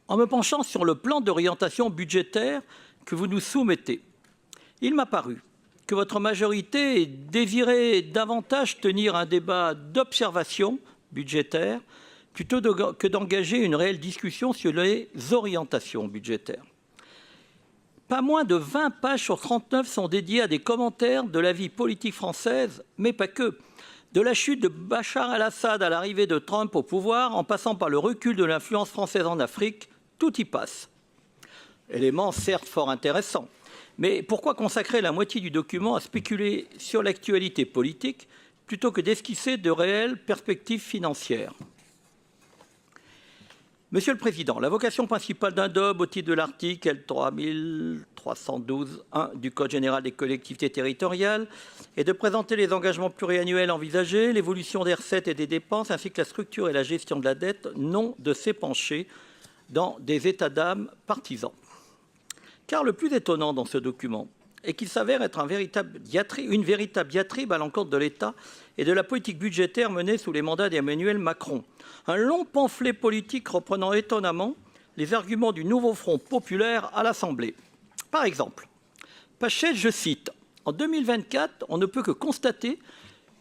en me penchant sur le plan d'orientation budgétaire que vous nous soumettez, il m'a paru que votre majorité désirait davantage tenir un débat d'observation budgétaire plutôt que d'engager une réelle discussion sur les orientations budgétaires. Pas moins de 20 pages sur 39 sont dédiées à des commentaires de la vie politique française, mais pas que. De la chute de Bachar el-Assad à l'arrivée de Trump au pouvoir, en passant par le recul de l'influence française en Afrique, tout y passe. Élément certes fort intéressant, mais pourquoi consacrer la moitié du document à spéculer sur l'actualité politique plutôt que d'esquisser de réelles perspectives financières ? Monsieur le Président, la vocation principale d'un DOB au titre de l'article L3312-1 du Code général des collectivités territoriales est de présenter les engagements pluriannuels envisagés, l'évolution des recettes et des dépenses, ainsi que la structure et la gestion de la dette, non de s'épancher dans des états d'âme partisans. Car le plus étonnant dans ce document est qu'il s'avère être une véritable diatribe à l'encontre de l'État et de la politique budgétaire menée sous les mandats d'Emmanuel Macron. Un long pamphlet politique reprenant étonnamment les arguments du nouveau Front populaire à l'Assemblée. Par exemple, Pachet, je cite, « En 2024, on ne peut que constater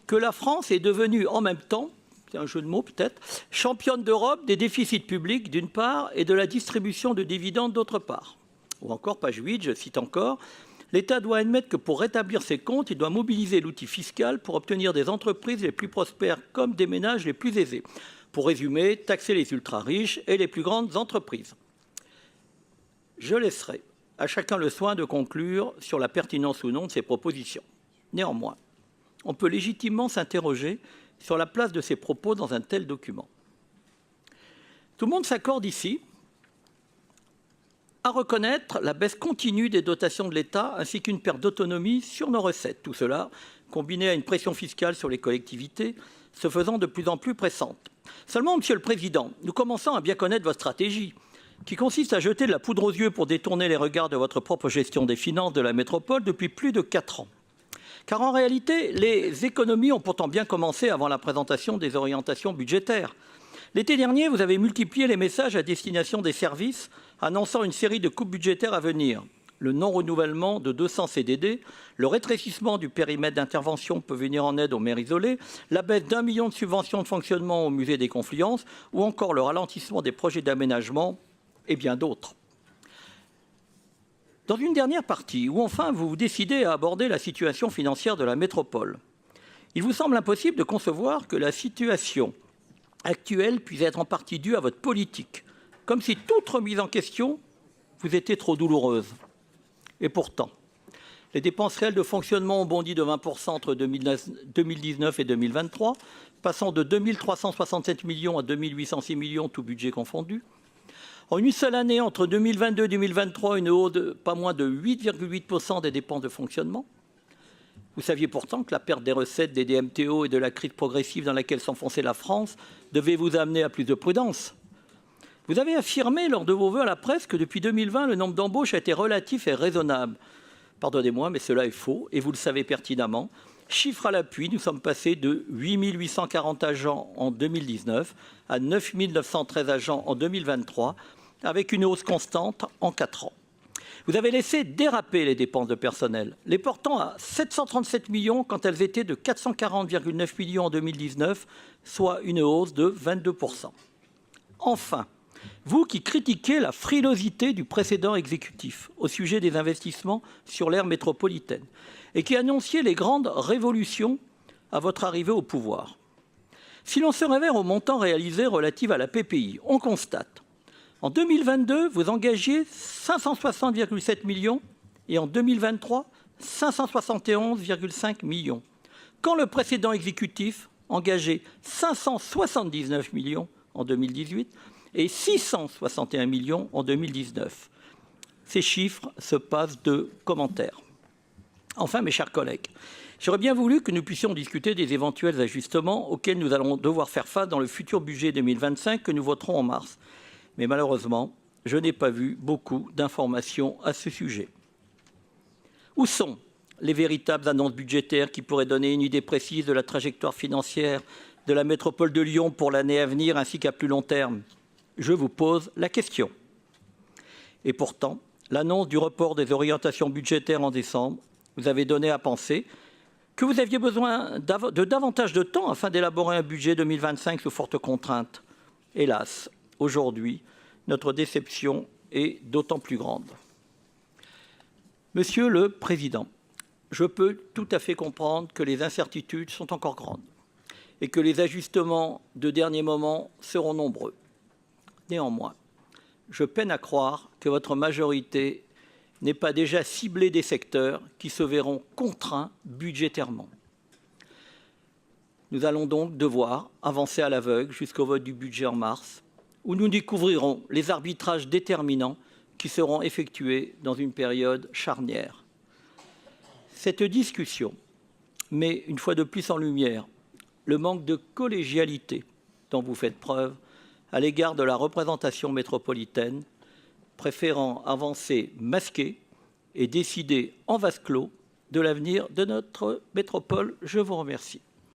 que la France est devenue en même temps, c'est un jeu de mots peut-être, championne d'Europe des déficits publics d'une part et de la distribution de dividendes d'autre part. » Ou encore, page 8, je cite encore, « L'État doit admettre que pour rétablir ses comptes, il doit mobiliser l'outil fiscal pour obtenir des entreprises les plus prospères comme des ménages les plus aisés. Pour résumer, taxer les ultra-riches et les plus grandes entreprises. » Je laisserai à chacun le soin de conclure sur la pertinence ou non de ces propositions. Néanmoins, on peut légitimement s'interroger sur la place de ces propos dans un tel document. Tout le monde s'accorde ici à reconnaître la baisse continue des dotations de l'État ainsi qu'une perte d'autonomie sur nos recettes. Tout cela combiné à une pression fiscale sur les collectivités se faisant de plus en plus pressante. Seulement, Monsieur le Président, nous commençons à bien connaître votre stratégie qui consiste à jeter de la poudre aux yeux pour détourner les regards de votre propre gestion des finances de la métropole depuis plus de 4 ans. Car en réalité, les économies ont pourtant bien commencé avant la présentation des orientations budgétaires. L'été dernier, vous avez multiplié les messages à destination des services, annonçant une série de coupes budgétaires à venir. Le non-renouvellement de 200 CDD, le rétrécissement du périmètre d'intervention peut venir en aide aux maires isolés, la baisse d'1 million de subventions de fonctionnement au musée des Confluences, ou encore le ralentissement des projets d'aménagement, et bien d'autres. Dans une dernière partie, où enfin vous vous décidez à aborder la situation financière de la métropole, il vous semble impossible de concevoir que la situation actuelle puisse être en partie due à votre politique, comme si toute remise en question vous était trop douloureuse. Et pourtant, les dépenses réelles de fonctionnement ont bondi de 20% entre 2019 et 2023, passant de 2 367 millions à 2 806 millions, tout budget confondu. En une seule année, entre 2022 et 2023, une hausse de pas moins de 8,8% des dépenses de fonctionnement. Vous saviez pourtant que la perte des recettes des DMTO et de la crise progressive dans laquelle s'enfonçait la France devait vous amener à plus de prudence. Vous avez affirmé lors de vos vœux à la presse que depuis 2020, le nombre d'embauches a été relatif et raisonnable. Pardonnez-moi, mais cela est faux et vous le savez pertinemment. Chiffre à l'appui, nous sommes passés de 8 840 agents en 2019 à 9 913 agents en 2023, avec une hausse constante en 4 ans. Vous avez laissé déraper les dépenses de personnel, les portant à 737 millions quand elles étaient de 440,9 millions en 2019, soit une hausse de 22%. Enfin, vous qui critiquez la frilosité du précédent exécutif au sujet des investissements sur l'aire métropolitaine et qui annonciez les grandes révolutions à votre arrivée au pouvoir. Si l'on se réfère aux montants réalisés relatifs à la PPI, on constate en 2022, vous engagiez 560,7 millions et en 2023, 571,5 millions. Quand le précédent exécutif engageait 579 millions en 2018 et 661 millions en 2019. Ces chiffres se passent de commentaires. Enfin, mes chers collègues, j'aurais bien voulu que nous puissions discuter des éventuels ajustements auxquels nous allons devoir faire face dans le futur budget 2025 que nous voterons en mars. Mais malheureusement, je n'ai pas vu beaucoup d'informations à ce sujet. Où sont les véritables annonces budgétaires qui pourraient donner une idée précise de la trajectoire financière de la métropole de Lyon pour l'année à venir ainsi qu'à plus long terme? Je vous pose la question. Et pourtant, l'annonce du report des orientations budgétaires en décembre vous avait donné à penser que vous aviez besoin de davantage de temps afin d'élaborer un budget 2025 sous forte contrainte. Hélas, aujourd'hui, notre déception est d'autant plus grande. Monsieur le Président, je peux tout à fait comprendre que les incertitudes sont encore grandes et que les ajustements de dernier moment seront nombreux. Néanmoins, je peine à croire que votre majorité n'ait pas déjà ciblé des secteurs qui se verront contraints budgétairement. Nous allons donc devoir avancer à l'aveugle jusqu'au vote du budget en mars, où nous découvrirons les arbitrages déterminants qui seront effectués dans une période charnière. Cette discussion met une fois de plus en lumière le manque de collégialité dont vous faites preuve à l'égard de la représentation métropolitaine, préférant avancer masqué et décider en vase clos de l'avenir de notre métropole. Je vous remercie.